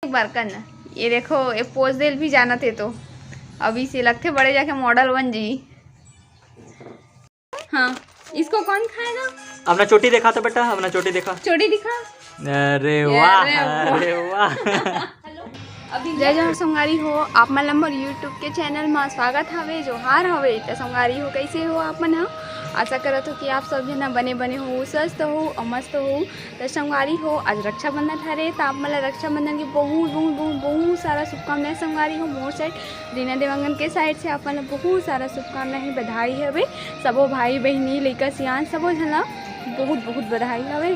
एक बार करना ये देखो ये पोज देल भी जाना थे तो अभी से लगते बड़े जाके मॉडल बन जी। हाँ इसको कौन खाएगा? अपना चोटी देखा था बेटा, अपना चोटी देखा, चोटी दिखा। अरे वाह अरे वाह। अभी जय जय संगारी हो आप मन मोर यूट्यूब के चैनल में स्वागत हवे जोहार हवे। तो संगारी हो कैसे हो आप मन? आशा करत हो कि आप सब जना बने बने हो, स्वस्थ हो और मस्त हो। तो संगारी हो आज रक्षाबंधन हरे तो आप मन रक्षाबंधन की बहुत बहुत बहुत बहुत सारा शुभकामनाएं संगारी हो। मोर साइड रीना देवांगन के साइड से आप मन बहुत सारा शुभकामनाएं बधाई हवे। सबो भाई बहनी लइका सियान सबो जना बहुत बहुत बधाई हवे।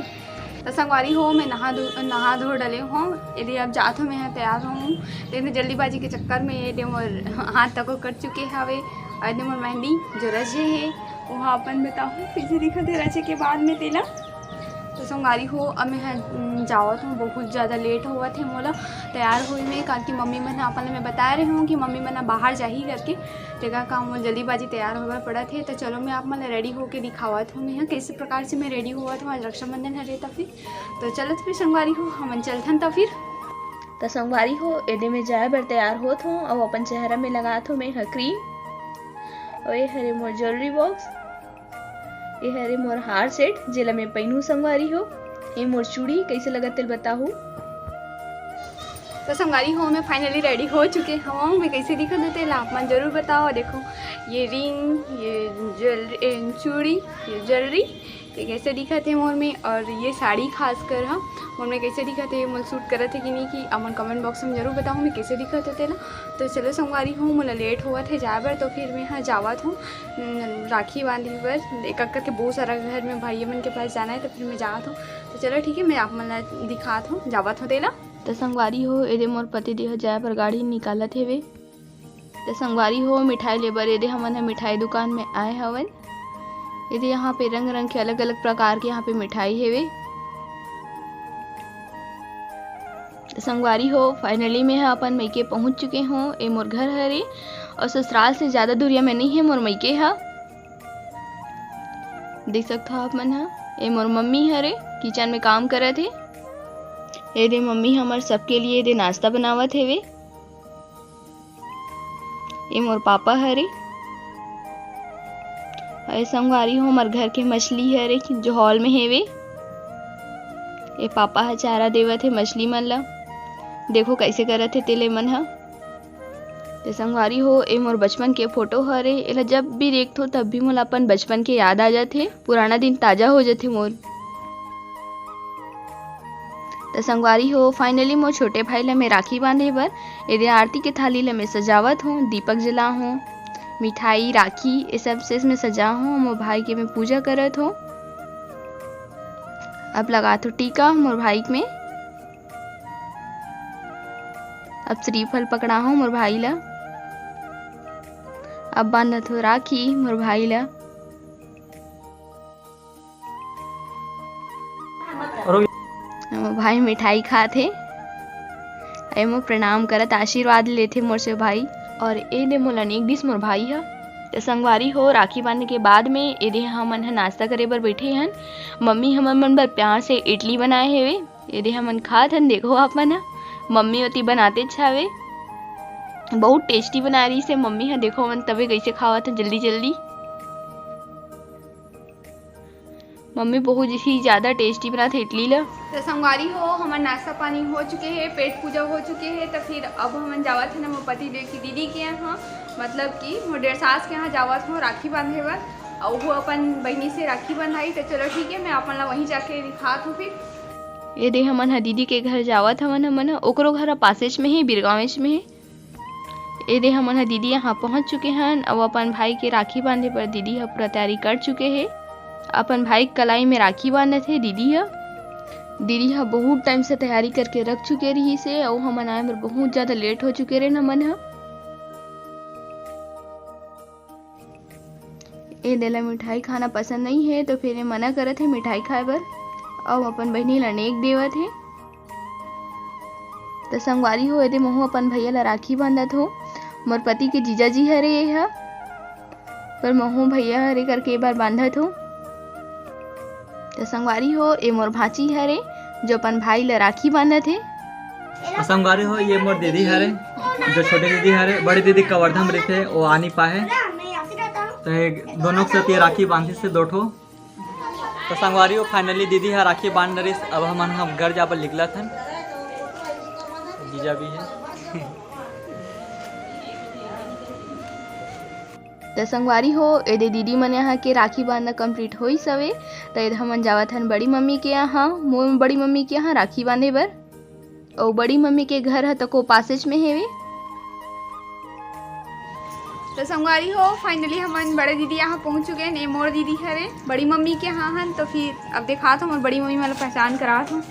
तो संगवारी हो मैं नहा धो डले हूँ। यदि अब जात हो मैं तैयार हूँ लेकिन जल्दीबाजी के चक्कर में ये मोर हाथ तक कर चुके हवे और मोर मेहंदी जो रचे है वहाँ अपन बताऊँ पीछे दिखा दे रचे के बाद में तेला। तो संगवारी हो अब मैं जावत हूँ, बहुत ज़्यादा लेट हुआ थे मोला तैयार हुई में कारण की मम्मी मन अपन मैं बता रही हूँ कि मम्मी मन बाहर जा ही करके तेगा काम जल्दीबाजी तैयार होगा पड़ा थे। तो चलो मैं आप मन रेडी होके दिखावत हूँ मैं किस प्रकार से मैं रेडी हुआ था। आज रक्षाबंधन है तो फिर तो चलो तो फिर संगवारी हो हम चलथन। तो फिर तो संगवारी हो यदि में जाए बर तैयार होत हूँ और अपन चेहरा में लगात हूँ मैं क्रीम और ये हरे मोर ज्वेलरी बॉक्स, ये हरे मोर हार सेट जेला मैं पहनू संगवारी हो। ये मोर चूड़ी कैसे लगा तेल बताहू। तो संगवारी हो मैं फाइनली रेडी हो चुके हूँ। मैं कैसे दिखा देते आप मन जरूर बताओ। देखो ये रिंग, ये ज्वेलरी, चूड़ी, ये ज्वेलरी ये कैसे दिखा थे मोर में, और ये साड़ी खास कर हाँ मोर में कैसे दिखा थे मोल सूट करे थे कि नहीं कि अमन कमेंट बॉक्स में जरूर बताऊँ मैं कैसे दिखा थे ना। तो चलो संगवारी हूँ मोला लेट हुआ थे जाए बर तो फिर मैं हाँ जावत हूँ राखी बांधे बर एक एक करके बहुत सारा घर में भाई मन के पास जाना है तो फिर मैं जात हूँ। तो चलो ठीक है मैं आप मन दिखात हूँ जावत हूँ तेला। तो संगवारी हो यदि मोर पति देह जाए पर गाड़ी निकालत हेवे। तो संगवारी हो मिठाई लेबर यदि हमन मिठाई दुकान में आए हवन। यदि यहाँ पे रंग रंग के अलग अलग प्रकार के यहाँ पे मिठाई हेवे। तो संगवारी हो फाइनली में अपन मईके पहुँच चुके हों। ये मोर घर हरे और ससुराल से ज़्यादा दूरिया में नहीं है मोर मईके हा। देख सकते हो आप मन हा। ये मोर मम्मी हरे किचन में काम करत थे। ये दे मम्मी हमार सबके लिए दे नाश्ता बनावत हेवे। ये मोर पापा हरे अरे संगवारी हो हमार घर के मछली हरे जो हॉल में हेवे। ये पापा हा चारा देवत है मछली मन ला। देखो कैसे करत है तेले मन हा। ते संगवारी हो ए मोर बचपन के फोटो हरे एला जब भी देखथो तब भी मोला अपन बचपन के याद आ जाथे, पुराना दिन ताजा हो जाथे मोर। तो संगवारी हो फाइनली मोर छोटे भाई ला मैं राखी बांधे बर यदि आरती के थाली ला मैं सजावत हूँ, दीपक जला हूँ, मिठाई राखी ये सब से मैं सजा हूँ। मोर भाई के मैं पूजा करत हूँ। अब लगात हूँ टीका मोर भाई में। अब श्रीफल पकड़ा हूँ मोर भाई ला। अब बांधत हूँ राखी मोर भाई ला। मोर भाई मिठाई खाते अरे मोर प्रणाम करत आशीर्वाद लेते मोर से भाई। और ए दे मोला एक डिश मोर भाई हा। तो संगवारी हो राखी बांधने के बाद में यदि हमन नाश्ता करे बर बैठे हन। मम्मी हमन मन बर प्यार से इडली बनाए हेवे यदि हमन खात हन। देखो आप मन मम्मी ओती बनाते छावे बहुत टेस्टी बना रही से मम्मी है। देखो मन तबे कैसे खावत है जल्दी जल्दी। मम्मी बहुत ही ज़्यादा टेस्टी बनाते इडली ला। तो संगवारी हो हमारा नाश्ता पानी हो चुके हैं, पेट पूजा हो चुके हैं। तो फिर अब हम जावत है ना मोर पति देव की दीदी के यहाँ मतलब कि मोर डेढ़ सास के यहाँ जावत हूँ राखी बांधे बर और वो अपन बहनी से राखी बंधाई। तो चलो ठीक है मैं अपन ला वहीं जाके दिखात हूँ। फिर ये दे हमन दीदी के घर जावत हमन ओकरो घर पासेज में ही बिरगावेज में है। ये दे हमन दीदी यहाँ पहुँच चुके हैं और अपन भाई के राखी बांधे पर दीदी ह पूरा तैयारी कर चुके हैं। अपन भाई कलाई में राखी बांधे थे दीदी हा बहुत टाइम से तैयारी करके रख चुके रही से और हमन आए बर बहुत ज़्यादा लेट हो चुके रहे न मन हा। ये देला मिठाई खाना पसंद नहीं है तो फिर ये मना करत है मिठाई खाए बर और अपन बहनी ला नेक देवत है। तो संगवारी हो यदि महू अपन भैया ला राखी बांधत हो। मोर पति के जीजा जी हरे ये हा पर महू भैया हरे करके एक बार बांधत हो। तो संगवारी हो ये मोर भाची हरे जो अपन भाई ला राखी बांधत है। संगवारी हो ये मोर दीदी हरे, जो छोटी दीदी हरे, बड़ी दीदी कवर्धा में रहते वो आ नहीं पाए, तो ये दोनों के साथ ये राखी बांधी से दो ठो। तो संगवारी हो फाइनली दीदी है राखी बांध रही। अब हम घर जा पर निकला था, जीजा भी है। तो संगवारी हो यदि दीदी मन यहाँ के राखी बांधना कंप्लीट हो सवे, तो यदि हमन जावत हन बड़ी मम्मी के यहाँ, मोर बड़ी मम्मी के यहाँ राखी बांधे बर। और बड़ी मम्मी के घर है तो को पासेज में हेवे। तो संगवारी हो फाइनली हमन बड़े दीदी यहाँ पहुँच चुके हैं। मोर दीदी हरे बड़ी मम्मी के यहाँ हन, तो फिर अब देखा था मोर बड़ी मम्मी मतलब पहचान करा था।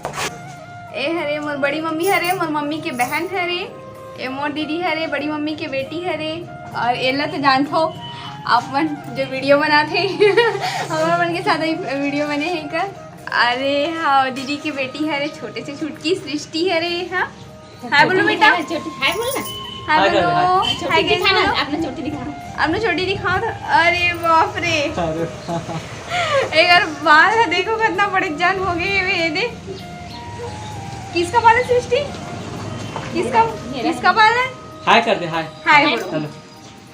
ए हरे मोर बड़ी मम्मी हरे, मोर मम्मी के बहन हरे। ए मोर दीदी हरे, बड़ी मम्मी के बेटी हरे। और एला तो जानते हो अपन जो वीडियो बनाते हमारे मन के साथ वीडियो बने हैं का। अरे हाँ दीदी की बेटी हरे, छोटे से छुटकी सृष्टि हरे। हाँ हाय बोलो बेटा, हाय बोलो ना, हाय बोलो, हाय दिखाना, अपना छोटी दिखाओ, अपना छोटी दिखाओ। तो अरे बाप रे एक बार बाल है देखो कितना बड़े जान हो गए वे। दे किसका बाल है सृष्टि, किसका बाल है? हाय कर दे, हाय हाय बोलो,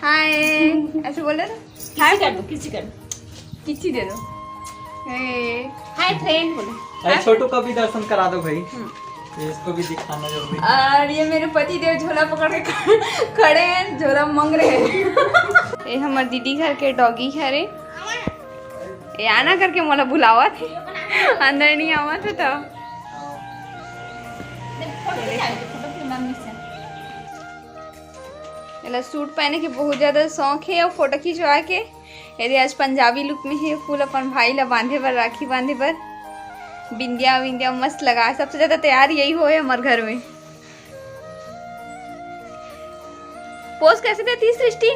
हाय ऐसे बोल रहे ना, हाय कर दो, किसी दे दो, हाय फ्रेंड बोलो। अरे छोटू का भी दर्शन करा दो भाई, इसको भी दिखाना जरूरी। और ये मेरे पति देव झोला पकड़ के खड़े हैं, झोला मांग रहे हैं। ये हमारे दीदी घर के डॉगी हरे, ये आना करके मोला बुलावा थे, अंदर नहीं आवा थे। तो सूट पहने के बहुत ज़्यादा शौक है और फोटो खिंचवा के। यदि आज पंजाबी लुक में है, फूल अपन भाई ला बांधे बर, राखी बांधे बर, बिंदिया मस्त लगा। सबसे ज़्यादा तैयार यही हो है हमारे घर में। पोज कैसे देती है सृष्टि?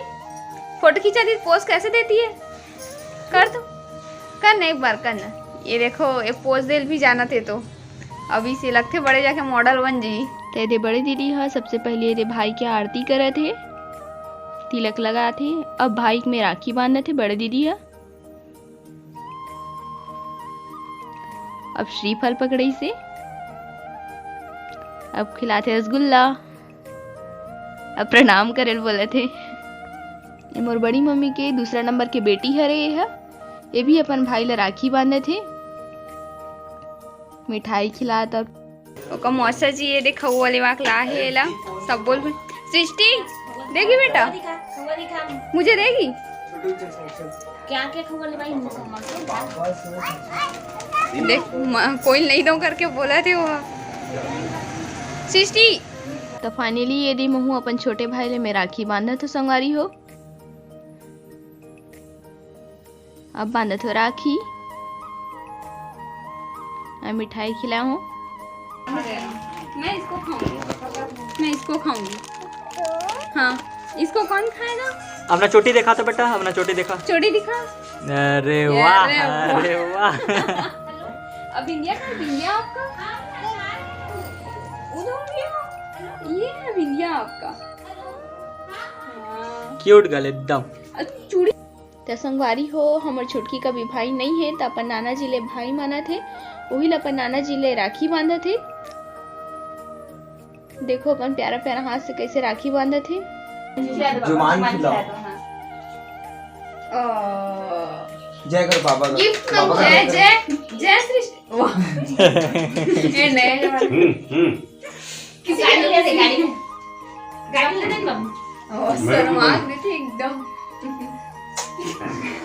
फोटो खिंचा दी, पोज कैसे देती है? कर दो, करना एक बार करना। ये देखो ये पोज दे भी जाना थे, तो अभी से लगते बड़े जाके मॉडल बन जी। तो ये बड़े दीदी हाँ सबसे पहले ये भाई की आरती करे थे, तिलक लगा थे। अब भाई में राखी बांधे थे बड़े दीदी है। अब श्रीफल पकड़े से, अब खिलाते रसगुल्ला, अब प्रणाम करे बोले थे। ये मोर बड़ी मम्मी के दूसरा नंबर के बेटी हरे है, ये भी अपन भाई ला राखी बांधे थे, मिठाई खिलाता। ओका मौसा जी ये देखो वो वाले वाक ला है एला सब बोल। सृष्टि देगी बेटा, मुझे देगी क्या क्या खबर भाई? देख कोई नहीं दो करके बोला थे वो सृष्टि। तो फाइनली यदि महू अपन छोटे भाई ले में राखी बांधा तो संगवारी हो। अब बांधा तो राखी, मिठाई खिलाऊं। मैं इसको खाऊंगी। हाँ इसको कौन खाएगा? अपना चोटी देखा तो बेटा, अपना चोटी देखा, चोटी दिखा। अरे वाह, अरे वाह। अब बिंदिया का, बिंदिया आपका, ये है बिंदिया आपका, क्यूट गर्ल एकदम। चूड़ी तो संगवारी हो हमारे छुटकी का भी भाई नहीं है, तो अपन नाना जी ले भाई माना थे, वही ला अपन नाना जी ले राखी बांधा थे। देखो अपन प्यारा प्यारा हाथ से कैसे राखी बांधा थे। जुबान खिलाओ। जय करो बाबा का। गिफ्ट जय जय जय सृष्टि। ये नए किसी गाड़ी ले दे, गाड़ी ले दे बाबू। ओ शर्मा गई थी एकदम।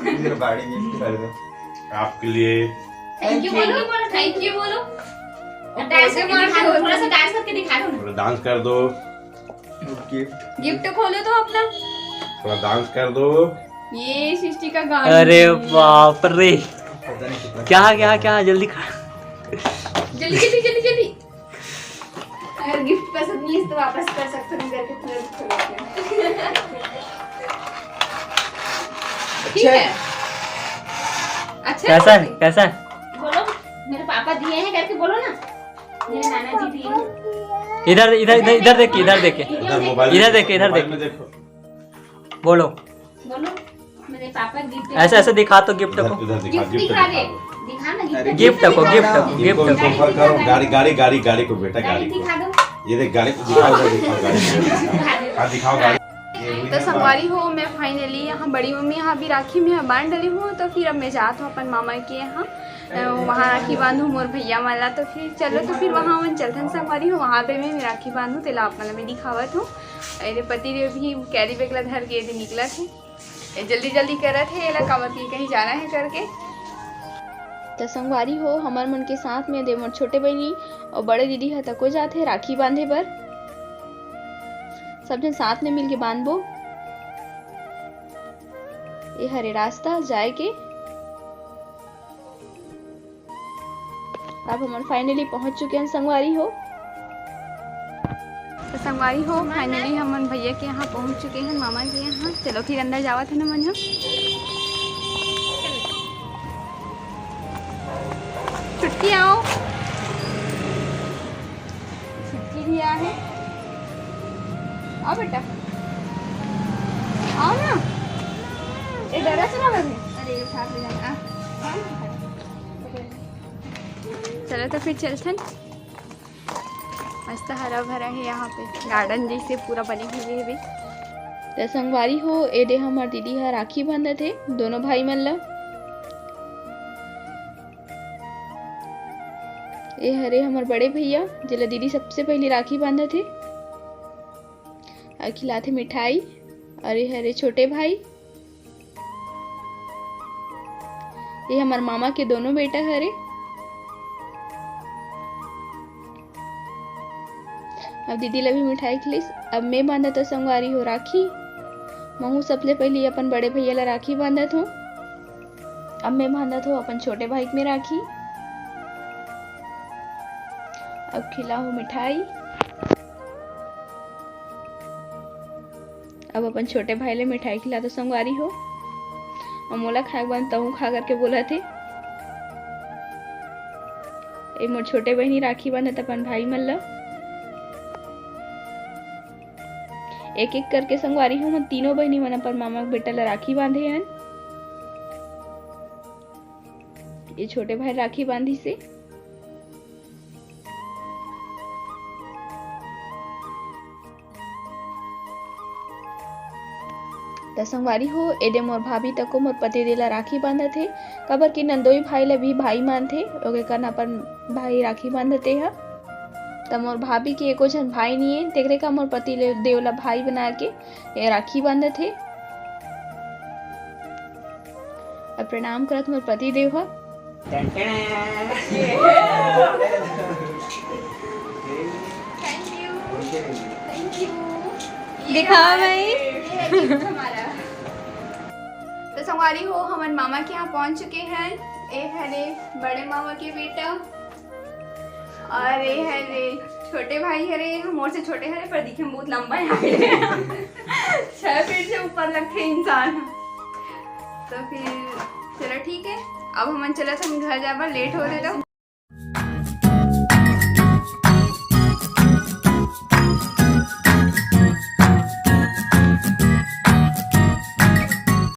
इधर गाड़ी गिफ्ट कर दो आपके लिए। थैंक यू बोलो, थैंक यू बोलो। डांस करके दिखा दो, थोड़ा सा डांस करके दिखा दो। थोड़ा डांस कर दो। गिफ्ट खोलो तो अपना, थोड़ा डांस कर दो। ये सृष्टि का गाड़ी। अरे बाप रे, क्या क्या क्या, जल्दी जल्दी जल्दी जल्दी जल्दी। अगर गिफ्ट पसंद नहीं है तो वापस कर सकते हो करके पूरा ठीक है। अच्छा कैसा है, कैसा है? बोलो मेरे पापा दिए हैं करके बोलो ना, मेरे नाना जी दिए हैं। इधर इधर इधर इधर देखिए, इधर देखिए, मोबाइल इधर देखिए, इधर मोबाइल में देखिए, देखो। बोलो। बोलो मेरे पापा गिफ्ट ऐसे ऐसे दिखा तो गिफ्ट को, इधर दिखा, गिफ्ट गिफ्ट दिखा दे, दिखा दो। दिखा ना गिफ्ट। गिफ्ट को, गिफ्ट को, इनको गिफ्ट को। ऊपर करो, गाड़ी गाड़ी गाड़ी गाड़ी को बेटा, गाड़ी गाड़ी को। दिखा दो। ये देख गाड़ी दिखाओ गाड़ी। हाँ दिखाओ गाड़ी। तो संगवारी हो मैं फाइनली यहाँ बड़ी मम्मी यहाँ भी राखी में बांध डली हूँ। तो फिर अब मैं जात हूँ अपन मामा के यहाँ वहाँ राखी बांधूँ मोर भैया वाला। तो फिर चलो तो फिर वहाँ मन चलते संगवारी हो वहाँ पे मैं राखी बांधूँ तेला आप मतलब मैं दिखावत हूँ। अरे पति देव भी कैरी बैग ला धर के निकला थे जल्दी जल्दी करत है एला काबर की कहीं जाना है करके। तो संगवारी हो हमार मन के साथ में दे मोर छोटे बहनी और बड़े दीदी है तको जाते राखी बांधे बर। सब जन साथ में मिल के बांधबो। ये हरे रास्ता जाए के। अब हम फाइनली पहुंच चुके हैं संगवारी हो। तो संगवारी हो फाइनली हम भैया के यहाँ पहुंच चुके हैं मामा के यहाँ। चलो फिर अंदर जावत है ना मन। छुटकी आओ छुटकी भी आ है। आओ बेटा आओ ना ये डरा से ना बने। अरे उठा ले जाना। चलो तो फिर चलते हैं। मस्त हरा भरा है यहाँ पे गार्डन जैसे पूरा बने हुए है। तो संगवारी हो ए दे हमार दीदी है राखी बंधे थे दोनों भाई मन ला। ये हरे हमार बड़े भैया जिला दीदी सबसे पहले राखी बांधे थे और खिलाते मिठाई। और ये हरे छोटे भाई ये हमार मामा के दोनों बेटा हरे। अब दीदी ला भी मिठाई खिलीस। अब मैं बांधा तो संगवारी हो राखी। महू सबसे पहले अपन बड़े भैया ला राखी बांधा था। अब मैं बांधा था अपन छोटे भाई में राखी। अब खिलाऊं मिठाई। अब अपन छोटे भाई ले मिठाई खिला तो संगवारी हो। और मोला खाए बन तहु खा करके बोला थे। ए मोर छोटे बहनी राखी बांधत अपन भाई मन ला। एक एक करके संगवारी हो हम तीनों बहनी मन अपन मामा के बेटा ला राखी बांधे हन। ये छोटे भाई राखी बांधी से। तो संगवारी हो एदे मोर भाभी तको मोर पति देला राखी बांधा थे। कबर की नंदोई भाई ला भी भाई मान थे ओके करन अपन भाई राखी बांधते है। तो मोर भाभी के एको जन भाई नहीं है तेरे का मोर पति ले देवला भाई बना के ये राखी बांधे थे। अब प्रणाम करत मोर पति देव हो। थैंक यू दिखा भाई। तो संगवारी हो हमारे मामा के यहाँ पहुंच चुके हैं। एक हरे बड़े मामा के बेटा और ये हरे छोटे भाई हरे मोर से छोटे हरे पर दिखे बहुत लंबा है 6 फीट से ऊपर लगते इंसान। तो फिर चलो ठीक है अब हम चला था घर जाकर लेट हो रहे।